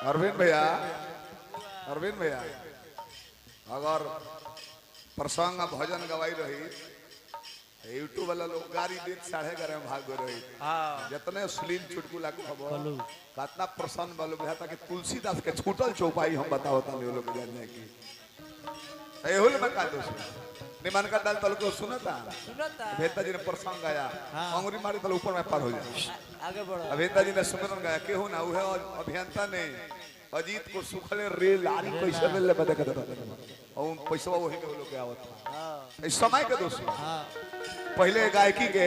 अरविंद भैया अगर प्रसंग भजन गवाई रही यूट्यूब वाला लोग गाड़ी देख 11:30 भाग गए रही जितने अश्लील चुटकुला खबर कितना प्रसन्न वालों बुझाता कि तुलसीदास के छूटल चौपाई हम बताओ तनी लोग जानने की एहुल में का दोष निमन का दाल तल को सुनता अभिनेता जी ने प्रसंग गाया अंगुरी मारी तल ऊपर में पार हो जाए आगे बढ़ो अभिनेता जी ने सुमरन गाया केहू ना उहे अभियंता ने अजीत को सुखले रेल आरी पैसा ले बदे कर और पैसा वही के लोग के आवत इस समय के दोस्त पहले गायकी के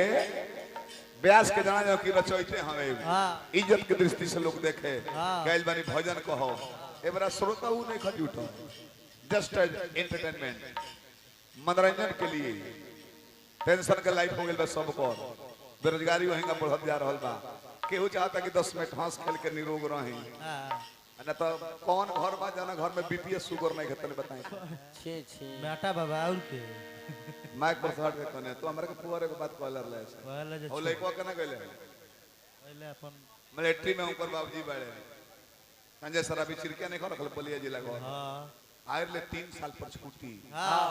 ब्यास के जाना की रचयिते हमें इज्जत के दृष्टि से लोग देखे कैल बानी भजन कहो ए बड़ा श्रोता उ नहीं खज उठो जस्ट एज एंटरटेनमेंट मनोरंजन के लिए टेंशन के लाइफ हो गेल बस सबको बेरोजगारी वहीं का बढ़त जा रहल बा केहू चाहता कि 10 मिनट हंस खेल के निरोग रही ना तो कौन घर में जाना घर में बीपीएस शुगर नहीं खतने बताएं छे छे बेटा बाबा और के माइक पर सट के कने तो हमरा के पुअरे के बात कहलर ले ओ लइको के ना कहले पहले अपन मिलिट्री में ऊपर बाबूजी बाड़े संजय सराबी चिरकिया नहीं खरखल बलिया जिला को हां आयर ले 3 साल पर छुट्टी हां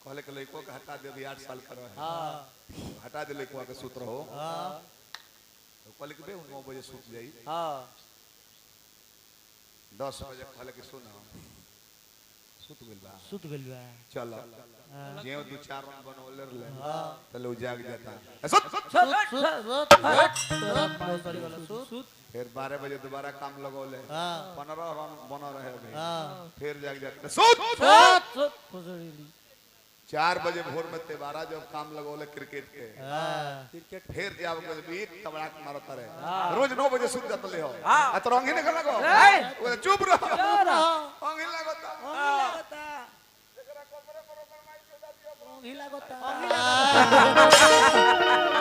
कहले के लइको के हटा दे 8 साल कर हां हटा दे लइको के सूत्र हो हां तो कहले के बे 9 बजे सूत जाई हां 10 बजे कहले के सुना सूत गेल बा चलो जे 2-4 रन बनवले रहे तले जाग जाता सुत फिर 12 बजे दोबारा काम लगौले 15 रन बना रहे अभी फिर जाग जाता सुत 4 बजे भोर में तेवारा जब काम लगौले क्रिकेट के क्रिकेट फिर जाब के एक तबड़ाक मारता रहे रोज 9 बजे सूत जात ले हो आ तो रंगी ने लगो चुप रहो रंगी लगता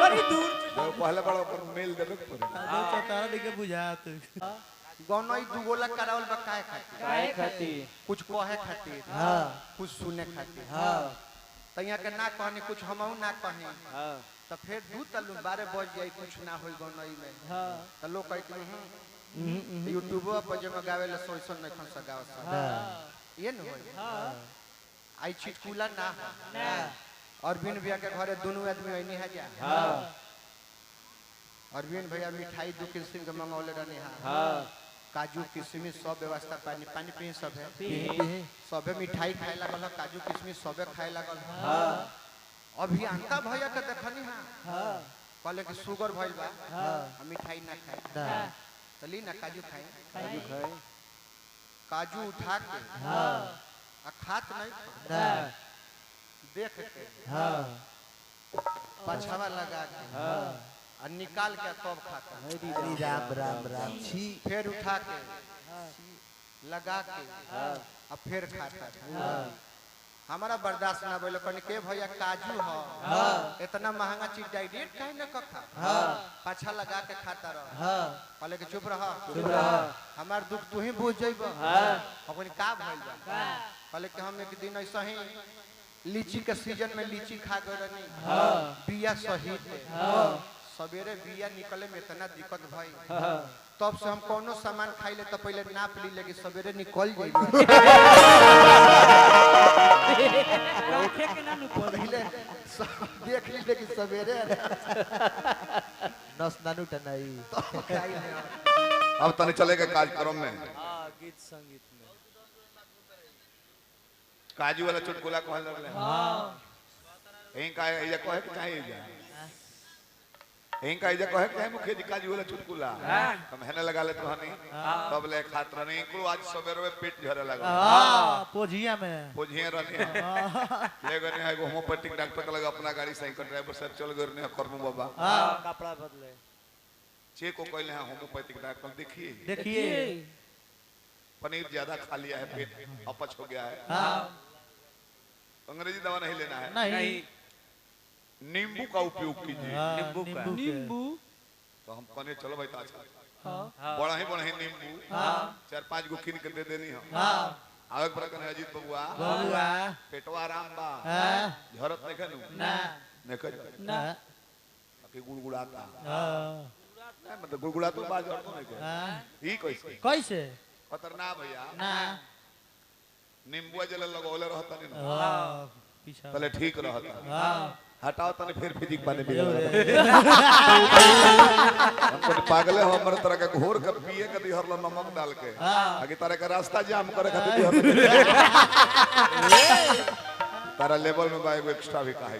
बड़ी दूर जो पहले बड़ा पर मेल देबे पड़े तारा देखे बुझात गौनई दुगोला करावल बा काहे खातिर कुछ कहे खातिर हां कुछ सुने खातिर हां तइया के ना कहनी कुछ हमहु ना कहनी तो फिर दू तलु 12 बज जाई कुछ ना होई गौनई में तो लोग कहत यूट्यूब पर जब गावे ले सोइसन नहीं खन सगावत ये न होई आई चिटकुला ना अरविंद भैया के घरे दोनों आदमी आइनी है जा अरविंद भैया मिठाई 2 किस्म के मंगौले रहनी है काजू किशमिश सब व्यवस्था पानी पानी पी सब है सबे मिठाई खाए लागल काजू किशमिश सबे खाए लागल अभी अंता भैया के देखनी है कहले कि शुगर भइल बा हम मिठाई ना खाए चली ना काजू खाए काजू उठा के आ खात नहीं देख के पछवा लगा के और निकाल के तब खाता राम राम राम छी फिर उठा के लगा के और फिर खाता हमारा बर्दाश्त ना बोलो कने के भैया काजू हो इतना महंगा चीज डाइरेक्ट काहे न कखा पाछा लगा के खाता रह कहले के चुप रह हमार दुख तू ही बुझ जइबो अपन का भइल बा कहले कि हम एक दिन ऐसा ही लीची के सीजन में लीची खा गए रहनी बिया सहित सवेरे बिया निकले में इतना दिक्कत भई तब से हम कोनो सामान खाई ले तो पहले नाप ली लेकिन सवेरे निकल जाई रखे के ना नु पहले देख ली लेकिन सवेरे नस नानू टनाई तो खाई ले अब तने चलेगा कार्यक्रम में हां गीत संगीत में काजू वाला चुटकुला कहल रहले हां एं का ये कहे कि चाहे जा एं का ये कहे कि मुखे जी काजू वाला चुटकुला हम हेने लगा ले तो हनी तब ले खातर नहीं को आज सवेरे में पेट झरे लगा हां पोजिया में पोजिए रहनी ले गने एगो होम्योपैथिक डॉक्टर के लगा अपना गाड़ी साइकिल ड्राइवर से चल गए ने करमु बाबा कपड़ा बदले चेक को कहले हैं होम्योपैथिक डॉक्टर देखिए पनीर ज्यादा खा लिया है पेट अपच हो गया है हां अंग्रेजी दवा नहीं लेना है नहीं नींबू का उपयोग कीजिए नींबू तो हम कहने चलो भाई ताज बड़ा ही नींबू 4-5 गो किन के दे देनी हम आगे पर कने अजीत बबुआ पेटवा आराम बा झरत नहीं खनु ना कि गुड़गुड़ाता मतलब गुड़गुड़ा तो बाज और नहीं के ई कैसे खतरनाक भैया ना नींबुआ जल लगौले रहता नहीं ना हां पीछा पहले ठीक रहता हां हटाओ तने फिर फिजिक पाने बिगड़ हमको पागले हो हमर तरह के घोर के पिए के दिहर लो नमक डाल के आगे तारे का रास्ता जाम करे खातिर दिहर तारा लेवल में बा एगो एक्स्ट्रा भी काहे